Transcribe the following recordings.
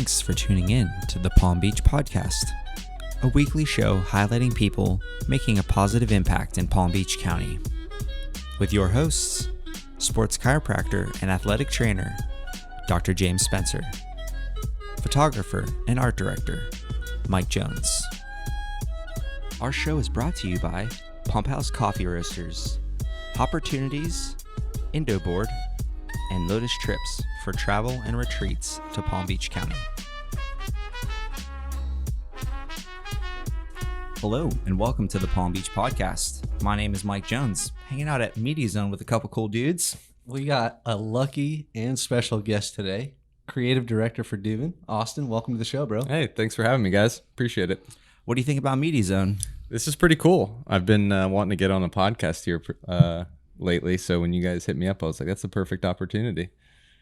Thanks for tuning in to the Palm Beach Podcast, a weekly show highlighting people making a positive impact in Palm Beach County. With your hosts, sports chiropractor and athletic trainer, Dr. James Spencer, photographer and art director, Mike Jones. Our show is brought to you by Pump House Coffee Roasters, Hopportunities, Indo Board, and Lotus Trips for travel and retreats to Palm Beach County. Hello, and welcome to the Palm Beach Podcast. My name is Mike Jones, hanging out at Media Zone with a couple cool dudes. We got a lucky and special guest today, creative director for Duvin, Austin. Welcome to the show, bro. Hey, thanks for having me, guys. Appreciate it. What do you think about Media Zone? This is pretty cool. I've been wanting to get on a podcast here lately, so when you guys hit me up, I was like, that's the perfect opportunity.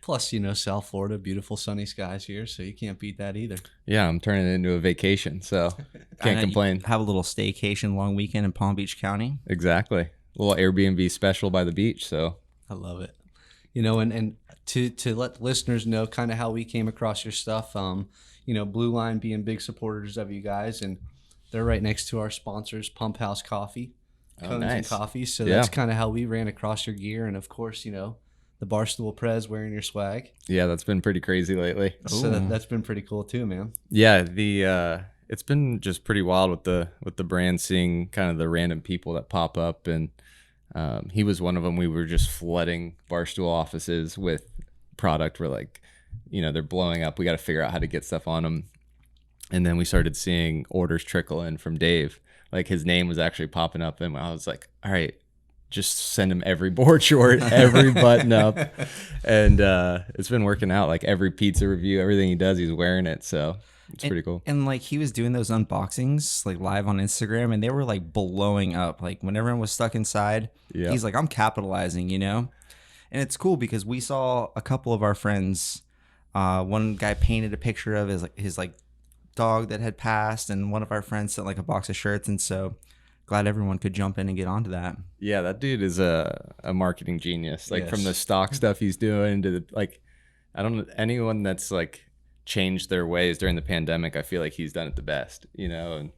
Plus, you know, South Florida, beautiful sunny skies here, so you can't beat that either. Yeah, I'm turning it into a vacation, so can't complain. Have a little staycation long weekend in Palm Beach County. Exactly. A little Airbnb special by the beach, so. I love it. You know, and to let listeners know kind of how we came across your stuff, you know, Blue Line being big supporters of you guys, and they're right next to our sponsors, Pump House Coffee, Cones and Coffee. So that's kind of how we ran across your gear. And of course, you know, the Barstool Prez wearing your swag. Yeah, that's been pretty crazy lately. So that's been pretty cool too, man. Yeah, it's been just pretty wild with the brand, seeing kind of the random people that pop up, and he was one of them. We were just flooding Barstool offices with product. We're like, you know, they're blowing up. We got to figure out how to get stuff on them. And then we started seeing orders trickle in from Dave. Like, his name was actually popping up, and I was like, all right, just send him every board short, every button up. And it's been working out. Like, every pizza review, everything he does, he's wearing it. So it's pretty cool. And like, he was doing those unboxings like live on Instagram, and they were like blowing up. Like, when everyone was stuck inside, he's like, I'm capitalizing, you know? And it's cool because we saw a couple of our friends. One guy painted a picture of his dog that had passed, and one of our friends sent like a box of shirts. And so glad everyone could jump in and get onto that. Yeah, that dude is a marketing genius. Like, from the stock stuff he's doing to I don't know, anyone that's like changed their ways during the pandemic, I feel like he's done it the best, you know, and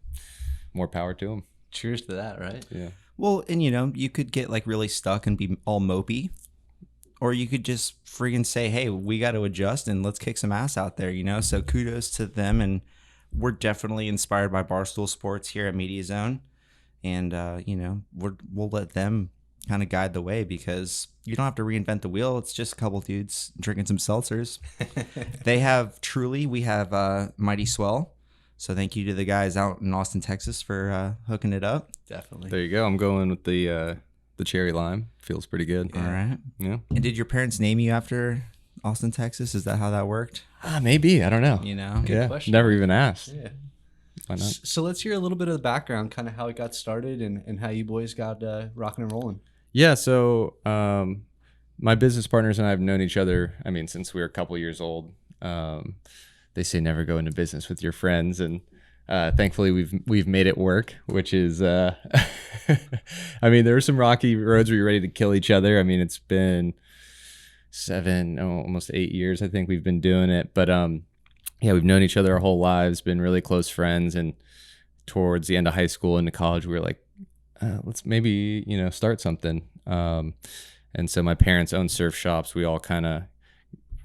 more power to him. Cheers to that, right? Yeah. Well, and you know, you could get like really stuck and be all mopey, or you could just friggin' say, hey, we got to adjust and let's kick some ass out there, you know? So kudos to them. And we're definitely inspired by Barstool Sports here at Media Zone. And, you know, we'll let them kind of guide the way, because you don't have to reinvent the wheel. It's just a couple dudes drinking some seltzers. We have Mighty Swell. So thank you to the guys out in Austin, Texas for hooking it up. Definitely. There you go. I'm going with the cherry lime. Feels pretty good. All right. Yeah. And did your parents name you after Austin, Texas? Is that how that worked? Maybe. I don't know. You know? Good question. Never even asked. Yeah. Why not? So let's hear a little bit of the background, kind of how it got started and how you boys got rocking and rolling. Yeah, so my business partners and I have known each other, I mean, since we were a couple years old. They say never go into business with your friends, and thankfully we've made it work, which is, I mean, there were some rocky roads where you're ready to kill each other. I mean, it's been almost 8 years, I think we've been doing it. But yeah, we've known each other our whole lives, been really close friends. And towards the end of high school into college, we were like, let's maybe, you know, start something. And so my parents own surf shops. We all kind of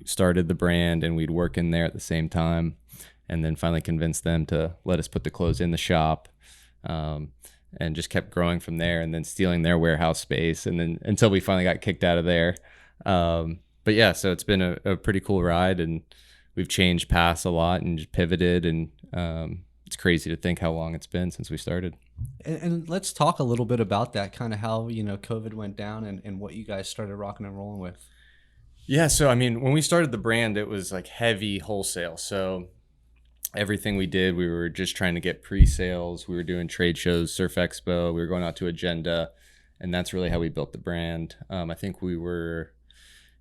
started the brand, and we'd work in there at the same time, and then finally convinced them to let us put the clothes in the shop, and just kept growing from there, and then stealing their warehouse space, and then until we finally got kicked out of there. But yeah, so it's been a pretty cool ride, and we've changed paths a lot and just pivoted, and it's crazy to think how long it's been since we started. And let's talk a little bit about that, kind of how, you know, COVID went down and what you guys started rocking and rolling with. Yeah, so I mean, when we started the brand, it was like heavy wholesale. So everything we did, we were just trying to get pre-sales. We were doing trade shows, Surf Expo. We were going out to Agenda, and that's really how we built the brand. I think we were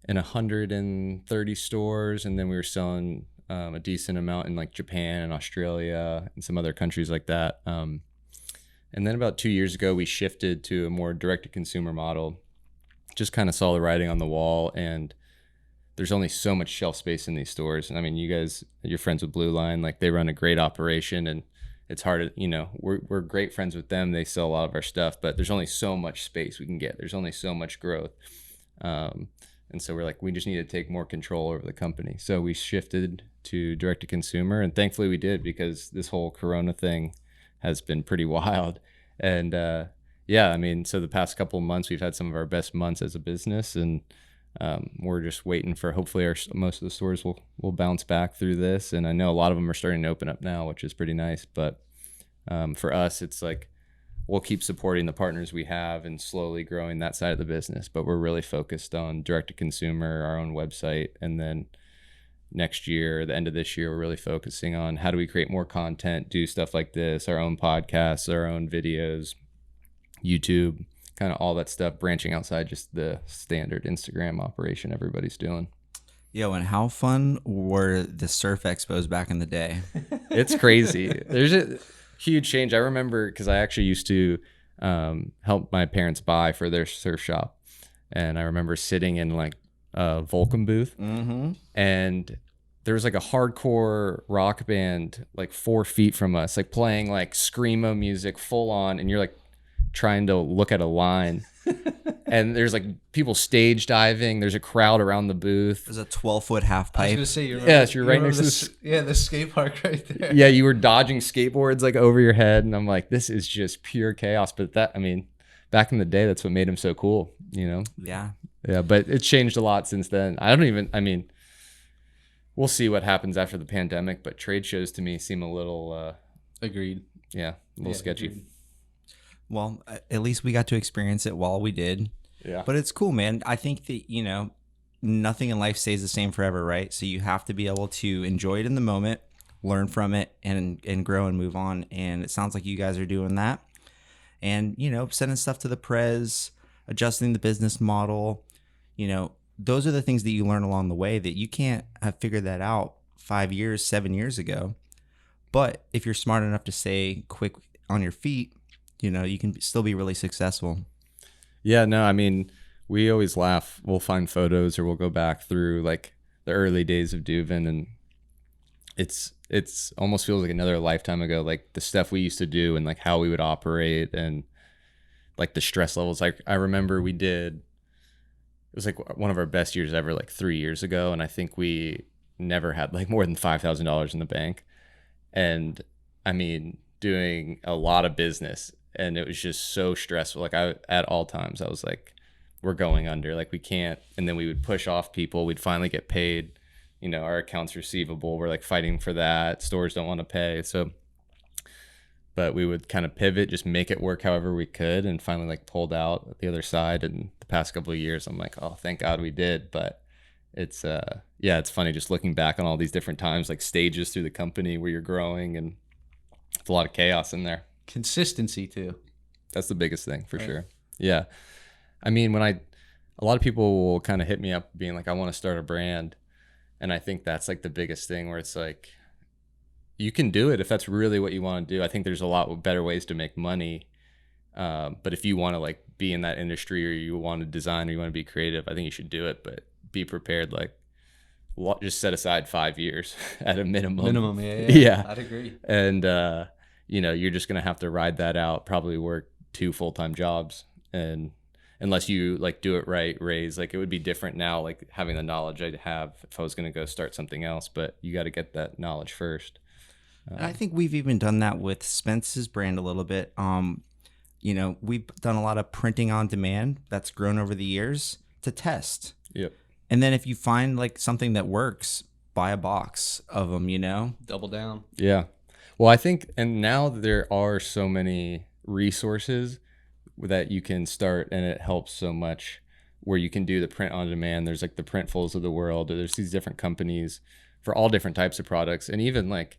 in 130 stores, and then we were selling a decent amount in like Japan and Australia and some other countries like that. And then about 2 years ago, we shifted to a more direct-to-consumer model. Just kind of saw the writing on the wall, and there's only so much shelf space in these stores. And I mean, you guys, you're friends with Blue Line, like they run a great operation, and it's hard to, you know, we're great friends with them. They sell a lot of our stuff, but there's only so much space we can get. There's only so much growth. And so we're like, we just need to take more control over the company. So we shifted to direct to consumer, and thankfully we did, because this whole Corona thing has been pretty wild. And yeah, I mean, so the past couple of months, we've had some of our best months as a business, and we're just waiting for, hopefully most of the stores will bounce back through this. And I know a lot of them are starting to open up now, which is pretty nice. But for us, it's like, we'll keep supporting the partners we have and slowly growing that side of the business. But we're really focused on direct to consumer, our own website. And then next year, the end of this year, we're really focusing on how do we create more content, do stuff like this, our own podcasts, our own videos, YouTube, kind of all that stuff, branching outside just the standard Instagram operation everybody's doing. Yo, and how fun were the surf expos back in the day? It's crazy. There's a huge change. I remember, because I actually used to help my parents buy for their surf shop. And I remember sitting in like a Volcom booth, and there was like a hardcore rock band like 4 feet from us, like playing like screamo music full on, and you're like trying to look at a line. And there's like people stage diving. There's a crowd around the booth. There's a 12-foot half pipe. I was gonna say, Yes, you're right next to the skate park right there. Yeah, you were dodging skateboards like over your head, and I'm like, this is just pure chaos. But that, I mean, back in the day, that's what made them so cool, you know? Yeah. Yeah, but it's changed a lot since then. I mean, we'll see what happens after the pandemic, but trade shows to me seem a little Agreed. Yeah, a little sketchy. Agreed. Well, at least we got to experience it while we did. Yeah. But it's cool, man. I think that, you know, nothing in life stays the same forever, right? So you have to be able to enjoy it in the moment, learn from it, and grow and move on. And it sounds like you guys are doing that. And, you know, sending stuff to the prez, adjusting the business model, you know, those are the things that you learn along the way that you can't have figured that out 5 years, 7 years ago. But if you're smart enough to stay quick on your feet, you know, you can still be really successful. Yeah, no, I mean, we always laugh. We'll find photos, or we'll go back through like the early days of Duvin, and it's almost feels like another lifetime ago, like the stuff we used to do and like how we would operate and like the stress levels. Like I remember it was like one of our best years ever, like 3 years ago, and I think we never had like more than $5,000 in the bank. And I mean, doing a lot of business, and it was just so stressful. Like at all times I was like, we're going under, like we can't. And then we would push off people. We'd finally get paid, you know, our accounts receivable, we're like fighting for that. Stores don't want to pay. So, but we would kind of pivot, just make it work however we could, and finally like pulled out at the other side. And the past couple of years, I'm like, oh, thank God we did. But it's yeah, it's funny just looking back on all these different times, like stages through the company where you're growing, and it's a lot of chaos in there. Consistency too. That's the biggest thing for sure. Yeah. I mean, a lot of people will kind of hit me up being like, I want to start a brand. And I think that's like the biggest thing, where it's like, you can do it if that's really what you want to do. I think there's a lot better ways to make money. But if you want to like be in that industry, or you want to design, or you want to be creative, I think you should do it, but be prepared. Like, just set aside 5 years at a minimum. Yeah. I'd agree. And, you know, you're just going to have to ride that out, probably work 2 full-time jobs. And unless you like do it right, raise, like it would be different now, like having the knowledge I'd have if I was going to go start something else, but you got to get that knowledge first. I think we've even done that with Spence's brand a little bit. You know, we've done a lot of printing on demand that's grown over the years to test. Yep. And then if you find like something that works, buy a box of them, you know? Double down. Yeah. Well, I think, and now there are so many resources that you can start, and it helps so much, where you can do the print on demand. There's like the Printfuls of the world, or there's these different companies for all different types of products. And even like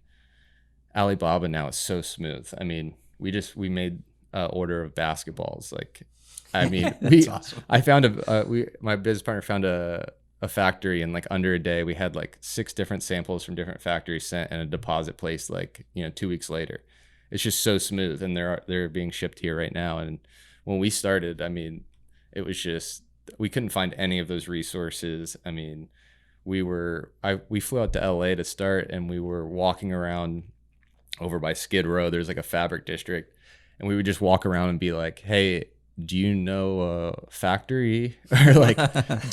Alibaba now is so smooth. I mean, we made an order of basketballs. Like, I mean, awesome. I found my business partner found a factory, and like under a day we had like 6 different samples from different factories sent, and a deposit placed like, you know, 2 weeks later. It's just so smooth, and they're being shipped here right now. And when we started, I mean, it was just, we couldn't find any of those resources. I mean, we flew out to LA to start, and we were walking around over by Skid Row. There's like a fabric district, and we would just walk around and be like, hey, do you know a factory? Or like,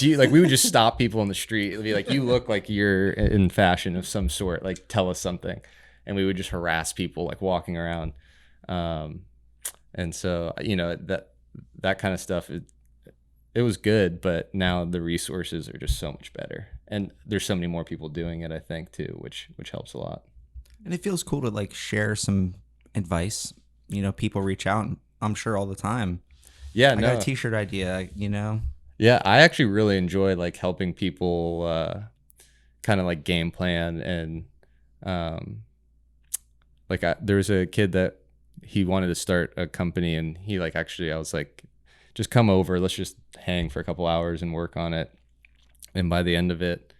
we would just stop people on the street and be like, you look like you're in fashion of some sort, like tell us something. And we would just harass people like walking around. And so, that kind of stuff, it was good, but now the resources are just so much better. And there's so many more people doing it, I think, too, which helps a lot. And it feels cool to like share some advice. People reach out, I'm sure, all the time. Yeah, I got a t-shirt idea, Yeah, I actually really enjoy like helping people kind of like game plan. And there was a kid that he wanted to start a company, and he like, actually, I was like, just come over, let's just hang for a couple hours and work on it. And by the end of it,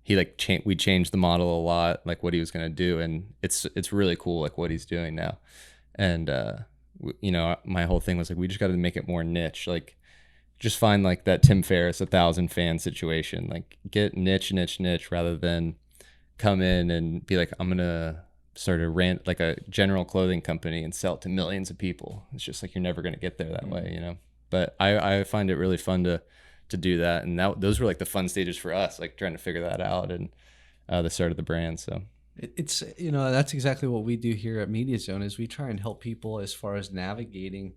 he like we changed the model a lot, like what he was going to do. And it's really cool, like what he's doing now. And, my whole thing was like, we just got to make it more niche. Like just find like that Tim Ferriss 1,000 fan situation, like get niche rather than come in and be like, I'm going to start like a general clothing company and sell it to millions of people. It's just like, you're never going to get there that way, but I find it really fun to do that. And those were like the fun stages for us, like trying to figure that out, and the start of the brand. So it's, that's exactly what we do here at Media Zone, is we try and help people as far as navigating,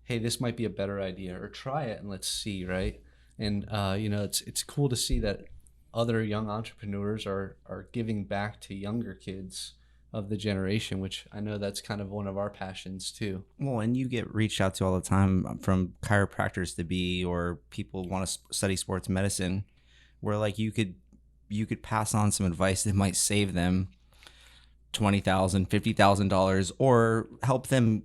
hey, this might be a better idea, or try it and let's see, right? And it's cool to see that other young entrepreneurs are giving back to younger kids of the generation, which I know that's kind of one of our passions too. Well, and you get reached out to all the time from chiropractors to be, or people want to study sports medicine, where like you could pass on some advice that might save them $20,000, $50,000, or help them,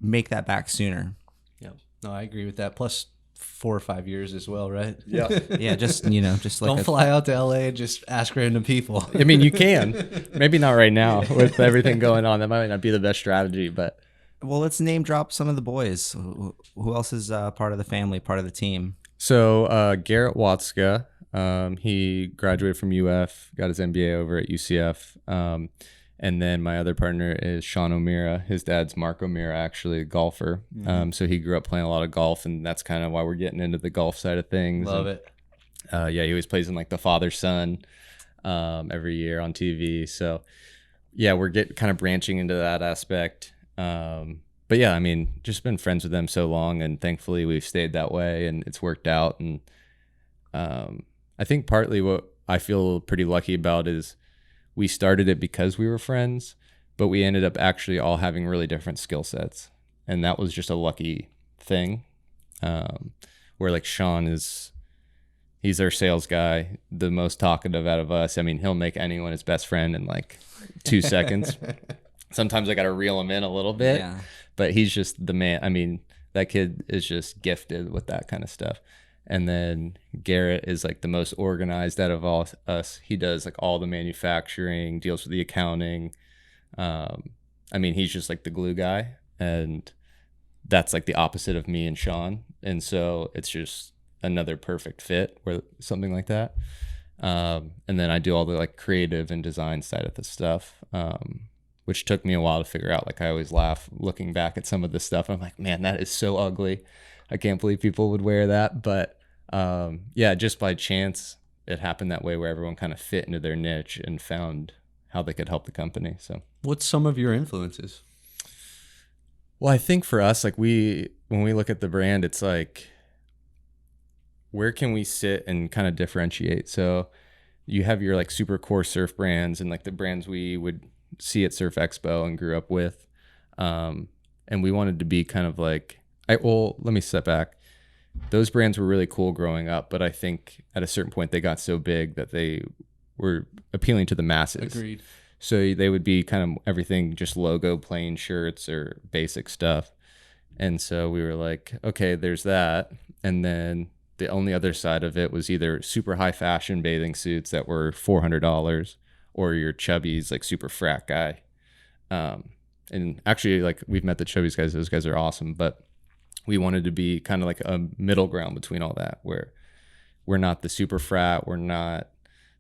make that back sooner. Yeah, no, I agree with that. Plus 4 or 5 years as well, right? Yeah. Yeah, just like don't fly out to LA and just ask random people. I mean, you can. Maybe not right now with everything going on. That might not be the best strategy, but. Well, let's name drop some of the boys. Who else is part of the family, part of the team? So Garrett Watzka, he graduated from UF, got his MBA over at UCF. And then my other partner is Sean O'Meara. His dad's Mark O'Meara, actually, a golfer. Mm-hmm. So he grew up playing a lot of golf, and that's kind of why we're getting into the golf side of things. Love it. Yeah, he always plays in like the father-son every year on TV. So yeah, we're kind of branching into that aspect. But yeah, I mean, just been friends with them so long, and thankfully we've stayed that way, and it's worked out. And I think partly what I feel pretty lucky about is we started it because we were friends, but we ended up actually all having really different skill sets. And that was just a lucky thing. Where like Sean he's our sales guy, the most talkative out of us. I mean, he'll make anyone his best friend in like 2 seconds. Sometimes I got to reel him in a little bit, but he's just the man. I mean, that kid is just gifted with that kind of stuff. And then Garrett is like the most organized out of all us. He does like all the manufacturing, deals with the accounting. I mean, he's just like the glue guy, and that's like the opposite of me and Sean. And so it's just another perfect fit or something like that. And then I do all the like creative and design side of the stuff, which took me a while to figure out. Like I always laugh looking back at some of this stuff. I'm like, man, that is so ugly. I can't believe people would wear that. But yeah, just by chance, it happened that way, where everyone kind of fit into their niche and found how they could help the company. So what's some of your influences? Well, I think for us, like when we look at the brand, it's like, where can we sit and kind of differentiate? So you have your like super core surf brands and like the brands we would see at Surf Expo and grew up with. And we wanted to be kind of like, let me step back. Those brands were really cool growing up, but I think at a certain point they got so big that they were appealing to the masses. Agreed. So they would be kind of everything, just logo, plain shirts or basic stuff. And so we were like, okay, there's that. And then the only other side of it was either super high fashion bathing suits that were $400, or your Chubbies, like super frat guy. And actually, like we've met the Chubbies guys. Those guys are awesome, but we wanted to be kind of like a middle ground between all that, where we're not the super frat, we're not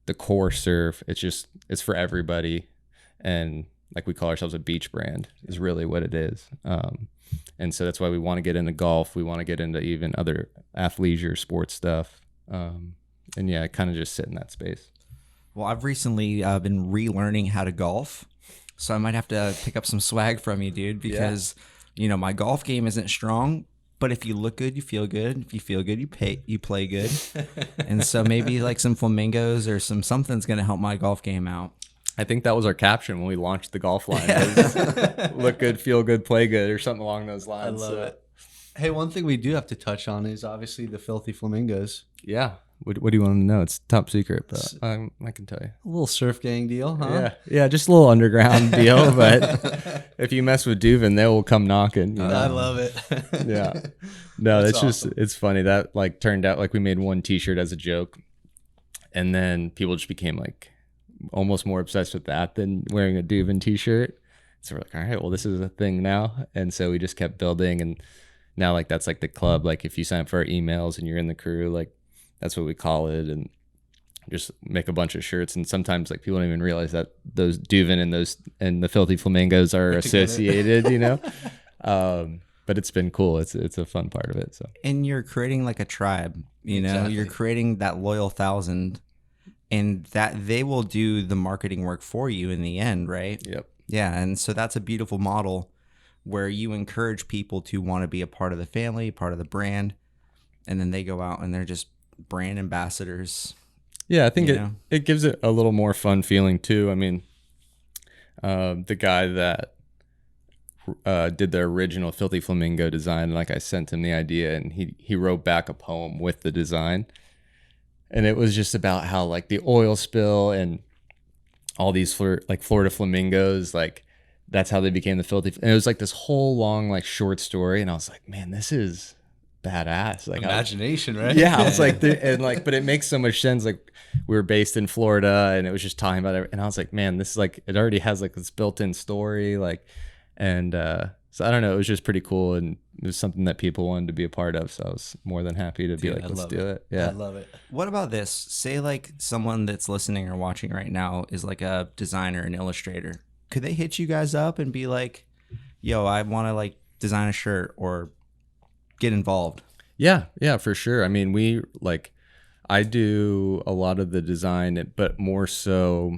the core surf. It's for everybody. And like we call ourselves a beach brand is really what it is. And so that's why we want to get into golf. We want to get into even other athleisure sports stuff. And yeah, kind of just sit in that space. Well, I've recently been relearning how to golf, so I might have to pick up some swag from you, dude, because my golf game isn't strong. But if you look good, you feel good. If you feel good, you play good. And so maybe like some flamingos or something's gonna help my golf game out. I think that was our caption when we launched the golf line. Look good, feel good, play good, or something along those lines. I love it. Hey, one thing we do have to touch on is obviously the filthy flamingos. Yeah. What do you want to know? It's top secret, but I can tell you. A little surf gang deal, huh? Yeah, just a little underground deal. But if you mess with Duvin, they will come knocking. I love it. Yeah. No, that's awesome. It's funny. That like turned out like we made one t-shirt as a joke. And then people just became like almost more obsessed with that than wearing a Duvin t-shirt. So we're like, all right, well, this is a thing now. And so we just kept building. And now like that's like the club. Like if you sign up for our emails and you're in the crew, like that's what we call it, and just make a bunch of shirts. And sometimes like people don't even realize that those Duvin and the filthy flamingos are associated, but it's been cool. It's a fun part of it. So, and you're creating like a tribe, Exactly. You're creating that loyal 1,000, and that they will do the marketing work for you in the end, right? Yep. Yeah, and so that's a beautiful model where you encourage people to want to be a part of the family, part of the brand, and then they go out and they're just brand ambassadors. Yeah, I think it gives it a little more fun feeling too. I mean, the guy that did the original Filthy Flamingo design, like I sent him the idea, and he wrote back a poem with the design, and it was just about how like the oil spill and all these Florida flamingos, like that's how they became the filthy. And it was like this whole long like short story, and I was like, man, this is badass. Like imagination, right? Yeah, I was like, but it makes so much sense. Like we were based in Florida, and it was just talking about it, and I was like, man, this is like, it already has like this built-in story, like, and so I don't know, it was just pretty cool, and it was something that people wanted to be a part of. So I was more than happy to be like, let's do it. Yeah, I love it. What about this? Say like someone that's listening or watching right now is like a designer, an illustrator. Could they hit you guys up and be like, yo, I want to like design a shirt or get involved? Yeah, for sure. I mean, I do a lot of the design, but more so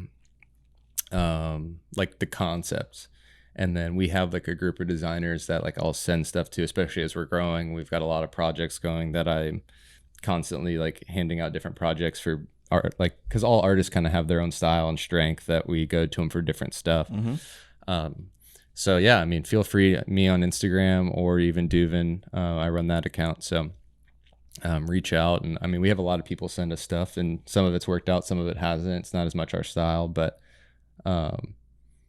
like the concepts. And then we have like a group of designers that like I'll send stuff to, especially as we're growing. We've got a lot of projects going that I'm constantly like handing out different projects for art, like, because all artists kind of have their own style and strength that we go to them for different stuff. Mm-hmm. So yeah, I mean, feel free, me on Instagram or even Duvin. I run that account. So reach out. And I mean, we have a lot of people send us stuff, and some of it's worked out, some of it hasn't. It's not as much our style, but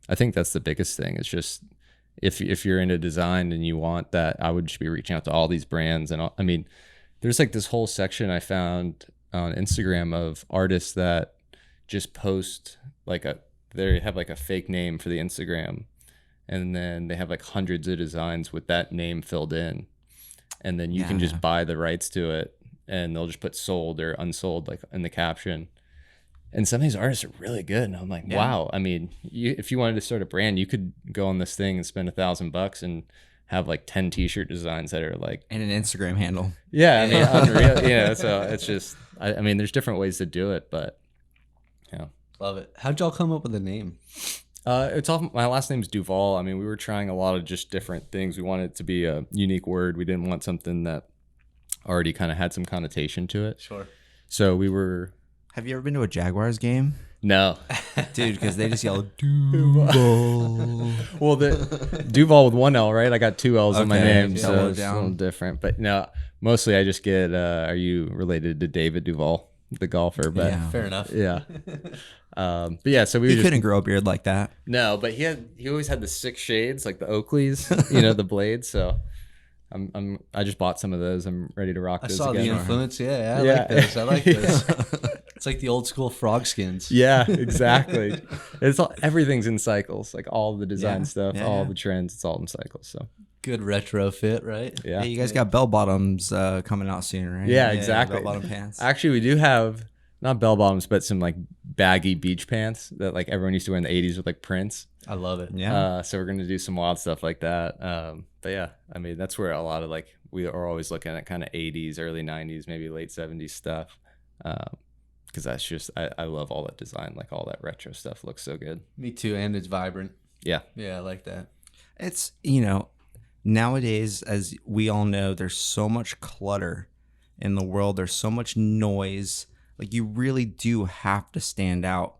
I think that's the biggest thing. It's just if you're into design and you want that, I would just be reaching out to all these brands. And I mean, there's like this whole section I found on Instagram of artists that just post like they have like a fake name for the Instagram, and then they have like hundreds of designs with that name filled in, and then you can just buy the rights to it, and they'll just put sold or unsold like in the caption. And some of these artists are really good, and I'm like, wow. I mean, if you wanted to start a brand, you could go on this thing and spend $1,000 and have like 10 t-shirt designs that are like, and an Instagram handle. Yeah, I mean, unreal. So it's just, I mean, there's different ways to do it, but yeah. Love it. How'd y'all come up with the name? It's all, my last name's Duvall. I mean, we were trying a lot of just different things. We wanted it to be a unique word. We didn't want something that already kind of had some connotation to it. Sure. So we were. Have you ever been to a Jaguars game? No. Dude, because they just yell Duvall. Well, the Duvall with one L, right? I got two L's in my name, so it's a little different. But no, mostly I just get, are you related to David Duvall, the golfer? But yeah, fair enough. Yeah. But yeah, so he couldn't grow a beard like that. No, but he always had the 6 shades, like the Oakleys, the blades. So I just bought some of those. I'm ready to rock those again. I saw the influence. Yeah, I like those. It's like the old school frog skins. Yeah, exactly. Everything's in cycles, like all the design stuff, all the trends. It's all in cycles. So Good retrofit, right? Yeah. Hey, you guys got bell bottoms coming out soon, right? Yeah, exactly. Bell bottom pants. Actually, we do have not bell bottoms, but some like baggy beach pants that like everyone used to wear in the 80s with like prints. I love it. Yeah. So we're gonna do some wild stuff like that. But yeah, I mean that's where a lot of like we are always looking at kind of 80s, early 90s, maybe late 70s stuff. Because that's just I love all that design, like all that retro stuff looks so good. Me too, and it's vibrant. Yeah. Yeah, I like that. It's, nowadays, as we all know, there's so much clutter in the world. There's so much noise. Like, you really do have to stand out.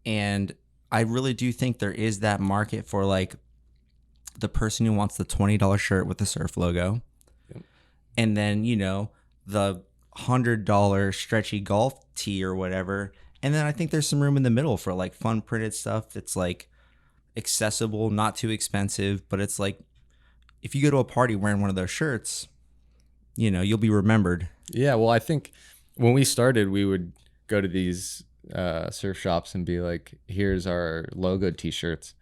And I really do think there is that market for, like, the person who wants the $20 shirt with the surf logo. Yep. And then, the $100 stretchy golf tee or whatever. And then I think there's some room in the middle for, like, fun printed stuff that's, like, accessible, not too expensive, but it's like if you go to a party wearing one of those shirts, you'll be remembered. Yeah, well, I think when we started, we would go to these surf shops and be like, here's our logo t-shirts.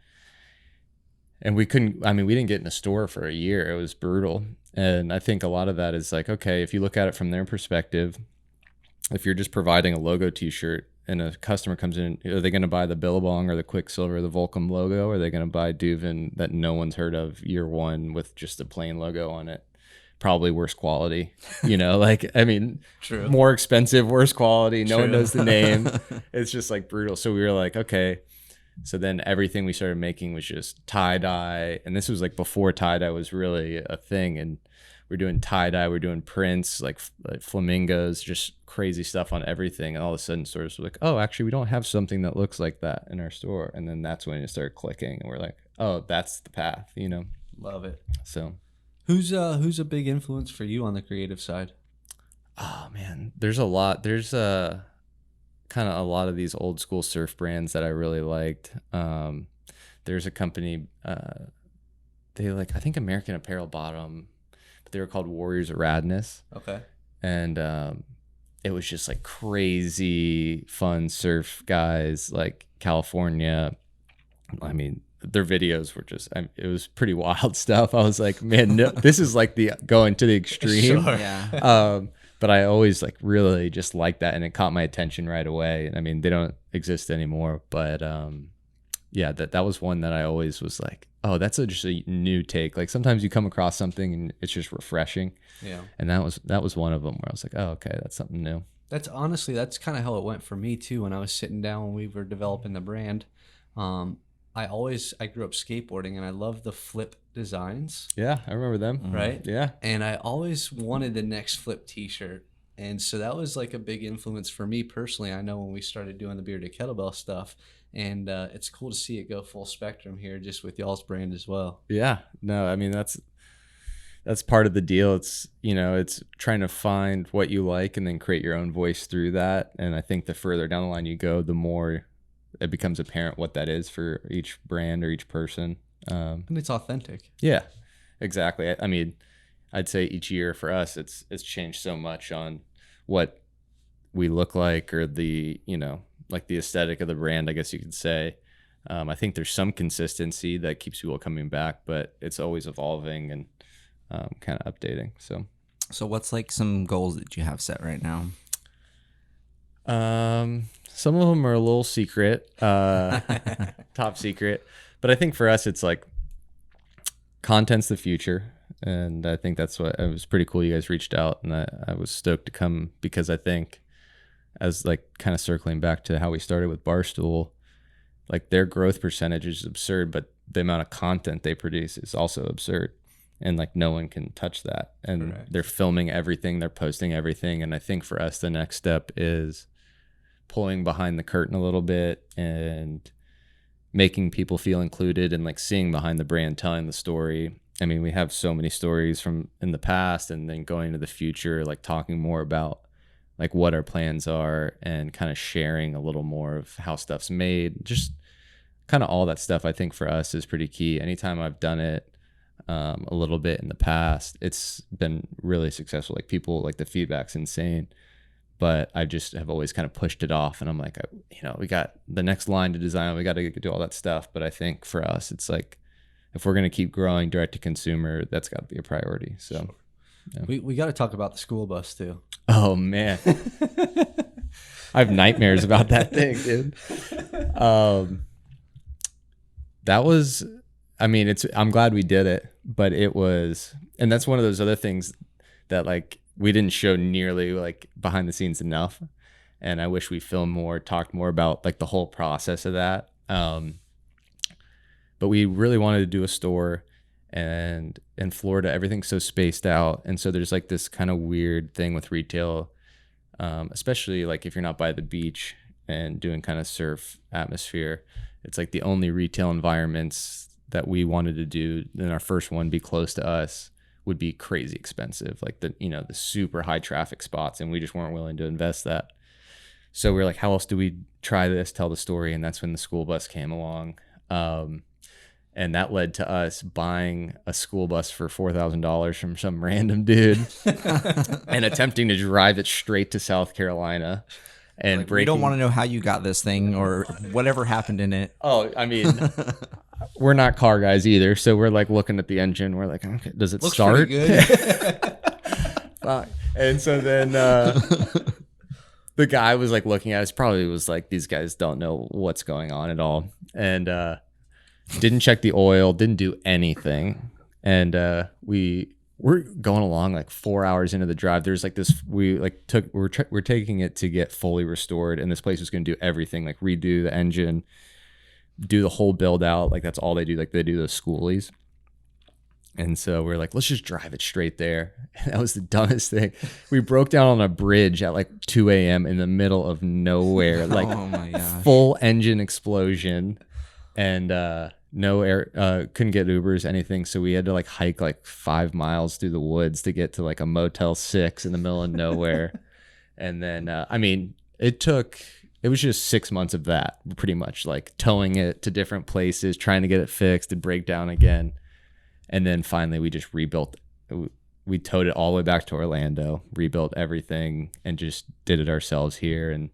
And we didn't get in a store for a year. It was brutal. And I think a lot of that is like, okay, if you look at it from their perspective, if you're just providing a logo t-shirt and a customer comes in, are they going to buy the Billabong or the Quicksilver or the Volcom logo? Or are they going to buy Duvin that no one's heard of year one with just a plain logo on it? Probably worse quality, True. More expensive, worse quality. No one True. knows the name. It's just like brutal. So we were like, okay. So then everything we started making was just tie-dye. And this was like before tie-dye was really a thing. And we're doing tie-dye, we're doing prints, like flamingos, just crazy stuff on everything. And all of a sudden stores were like, oh, actually, we don't have something that looks like that in our store. And then that's when it started clicking. And we're like, oh, that's the path, Love it. So Who's a big influence for you on the creative side? oh, man, there's a lot. There's kind of a lot of these old school surf brands that I really liked. There's a company, they I think American Apparel bought them. They were called Warriors of Radness. Okay. And it was just like crazy fun surf guys, like California. I mean, their videos were just, it was pretty wild stuff. I was like, man, no, this is like the going to the extreme. Sure. Yeah. But I always like really just liked that. And it caught my attention right away. I mean, they don't exist anymore, but yeah, that was one that I always was like, oh, that's just a new take. Like sometimes you come across something and it's just refreshing. Yeah. And that was one of them where I was like, oh, okay, that's something new. That's kind of how it went for me too. When I was sitting down when we were developing the brand, I grew up skateboarding and I love the flip designs. Yeah, I remember them. Right. Yeah. And I always wanted the next flip t-shirt. And so that was like a big influence for me personally. I know when we started doing the Bearded Kettlebell stuff, and it's cool to see it go full spectrum here just with y'all's brand as well. Yeah. No, I mean, that's part of the deal. It's, it's trying to find what you like and then create your own voice through that. And I think the further down the line you go, the more it becomes apparent what that is for each brand or each person. And it's authentic. Yeah, exactly. I mean, I'd say each year for us, it's changed so much on what we look like or the, like the aesthetic of the brand, I guess you could say. I think there's some consistency that keeps people coming back, but it's always evolving and kind of updating. So what's like some goals that you have set right now? Some of them are a little secret, top secret. But I think for us, it's like content's the future. And I think that's what it was pretty cool. You guys reached out and I was stoked to come because I think as like kind of circling back to how we started with Barstool, like their growth percentage is absurd, but the amount of content they produce is also absurd. And like no one can touch that. And Correct. They're filming everything, they're posting everything. And I think for us, the next step is pulling behind the curtain a little bit and making people feel included and like seeing behind the brand, telling the story. I mean, we have so many stories from in the past and then going to the future, like talking more about like what our plans are and kind of sharing a little more of how stuff's made. Just kind of all that stuff I think for us is pretty key. Anytime I've done it a little bit in the past, it's been really successful. Like people, like the feedback's insane. But I just have always kind of pushed it off. And I'm like, we got the next line to design. We got to do all that stuff. But I think for us, it's like if we're going to keep growing direct to consumer, that's got to be a priority. So yeah. We got to talk about the school bus too. Oh man. I have nightmares about that thing, dude. That was, I mean, I'm glad we did it, but it was, and that's one of those other things that like we didn't show nearly like behind the scenes enough. And I wish we filmed more, talked more about like the whole process of that. But we really wanted to do a store, and in Florida, everything's so spaced out. And so there's like this kind of weird thing with retail, especially like if you're not by the beach and doing kind of surf atmosphere. It's like the only retail environments that we wanted to do in our first one be close to us would be crazy expensive, like the super high traffic spots, and we just weren't willing to invest that. So we were like, how else do we try this, tell the story? And that's when the school bus came along. And that led to us buying a school bus for $4,000 from some random dude and attempting to drive it straight to South Carolina. And like, we don't want to know how you got this thing or whatever happened in it. Oh, I mean, we're not car guys either. So we're like looking at the engine. We're like, okay, does it start? Good. And so then the guy was like looking at us, probably was like, these guys don't know what's going on at all. And didn't check the oil, didn't do anything. And we're going along like 4 hours into the drive. There's like this, we're taking it to get fully restored, and this place was going to do everything, like redo the engine, do the whole build out. Like that's all they do. Like they do those schoolies. And so we're like, let's just drive it straight there. And that was the dumbest thing. We broke down on a bridge at like 2 a.m. in the middle of nowhere, like oh my gosh. Full engine explosion, and no air, couldn't get Ubers, anything. So we had to like hike like 5 miles through the woods to get to like a Motel 6 in the middle of nowhere. And then, I mean, it was just 6 months of that, pretty much, like towing it to different places, trying to get it fixed, and break down again. And then finally we just rebuilt. We towed it all the way back to Orlando, rebuilt everything, and just did it ourselves here. And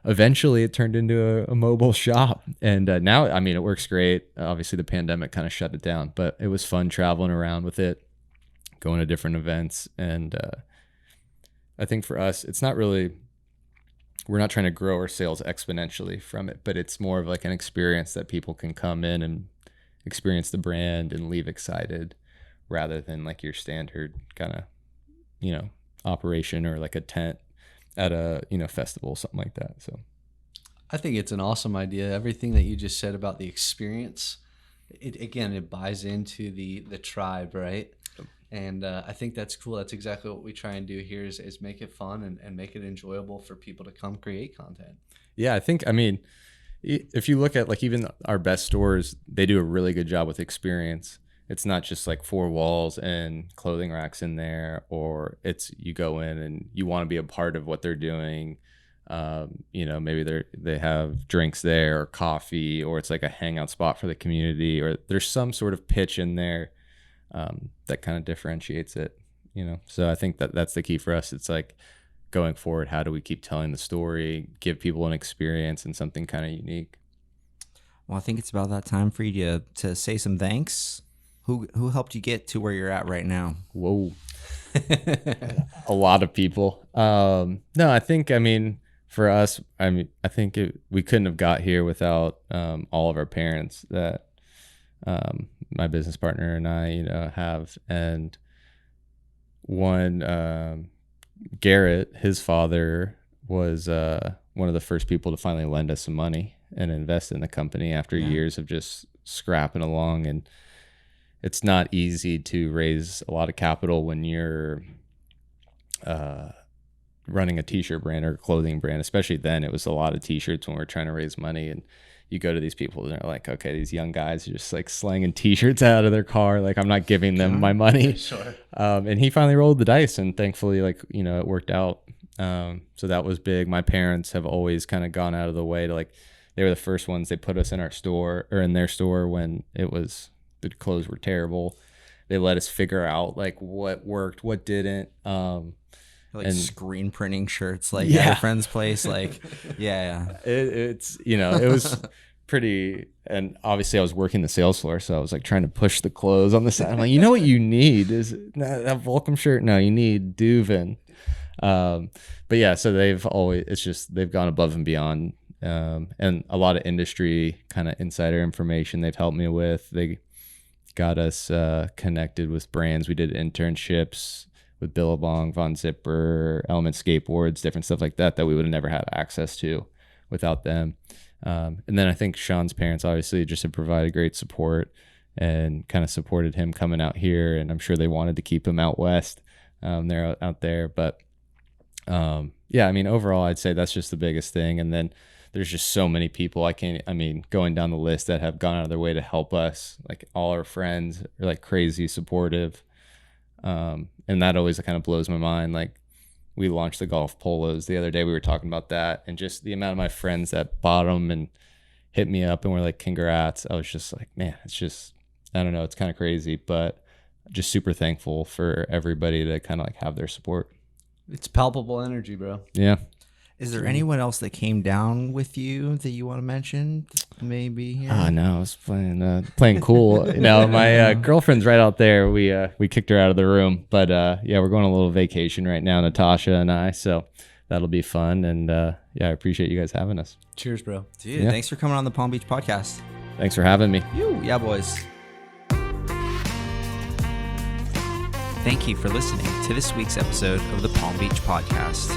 eventually it turned into a mobile shop. And now, I mean, it works great. Obviously the pandemic kind of shut it down, but it was fun traveling around with it, going to different events. And I think for us, it's not really, we're not trying to grow our sales exponentially from it, but it's more of like an experience that people can come in and experience the brand and leave excited, rather than like your standard kind of, operation or like a tent at a, festival, something like that. So I think it's an awesome idea. Everything that you just said about the experience, it buys into the tribe, right? And I think that's cool. That's exactly what we try and do here is make it fun and make it enjoyable for people to come create content. Yeah, I mean, if you look at like even our best stores, they do a really good job with experience. It's not just like 4 walls and clothing racks in there, or it's you go in and you want to be a part of what they're doing. Maybe they have drinks there or coffee, or it's like a hangout spot for the community, or there's some sort of pitch in there that kind of differentiates it. So I think that's the key for us. It's like, going forward, how do we keep telling the story, give people an experience and something kind of unique? Well, I think it's about that time for you to say some thanks. Who helped you get to where you're at right now? Whoa. A lot of people. No, I think, for us, I think we couldn't have got here without all of our parents that my business partner and I, have. And one, Garrett, his father, was one of the first people to finally lend us some money and invest in the company after years of just scrapping along. And it's not easy to raise a lot of capital when you're running a t-shirt brand or a clothing brand. Especially then, it was a lot of t-shirts when we were trying to raise money. And you go to these people and they're like, okay, these young guys are just like slanging t-shirts out of their car. Like, I'm not giving them my money. Sure. And he finally rolled the dice, and thankfully, it worked out. So that was big. My parents have always kind of gone out of the way to they were the first ones. They put us in our store or in their store when the clothes were terrible. They let us figure out what worked, what didn't. And screen printing shirts at your friend's place. Yeah. It's, it was pretty, and obviously I was working the sales floor, so I was like trying to push the clothes on the side. I'm like, you know what you need is that Volcom shirt. No, you need Duvin. But yeah, so they've gone above and beyond, and a lot of industry kind of insider information they've helped me with. They got us connected with brands. We did internships with Billabong, Von Zipper, Element Skateboards, different stuff like that we would have never had access to without them. And then I think Sean's parents obviously just have provided great support and kind of supported him coming out here. And I'm sure they wanted to keep him out west. They're out there. But yeah, I mean, overall, I'd say that's just the biggest thing. And then there's just so many people going down the list that have gone out of their way to help us. Like all our friends are like crazy supportive. And that always kind of blows my mind. Like we launched the golf polos the other day. We were talking about that, and just the amount of my friends that bought them and hit me up and were like, congrats. I was just like, man, it's just, I don't know. It's kind of crazy, but just super thankful for everybody to kind of like have their support. It's palpable energy, bro. Yeah. Is there anyone else that came down with you that you want to mention? Maybe. Oh no, I was playing cool. My girlfriend's right out there. We kicked her out of the room, but yeah, we're going on a little vacation right now, Natasha and I. So that'll be fun, and yeah, I appreciate you guys having us. Cheers, bro. Dude, Thanks for coming on the Palm Beach podcast. Thanks for having me. Yeah, boys. Thank you for listening to this week's episode of the Palm Beach podcast.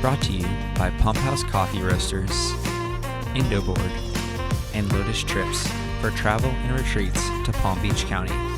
Brought to you by Pump House Coffee Roasters, Indo Board, and Lotus Trips for travel and retreats to Palm Beach County.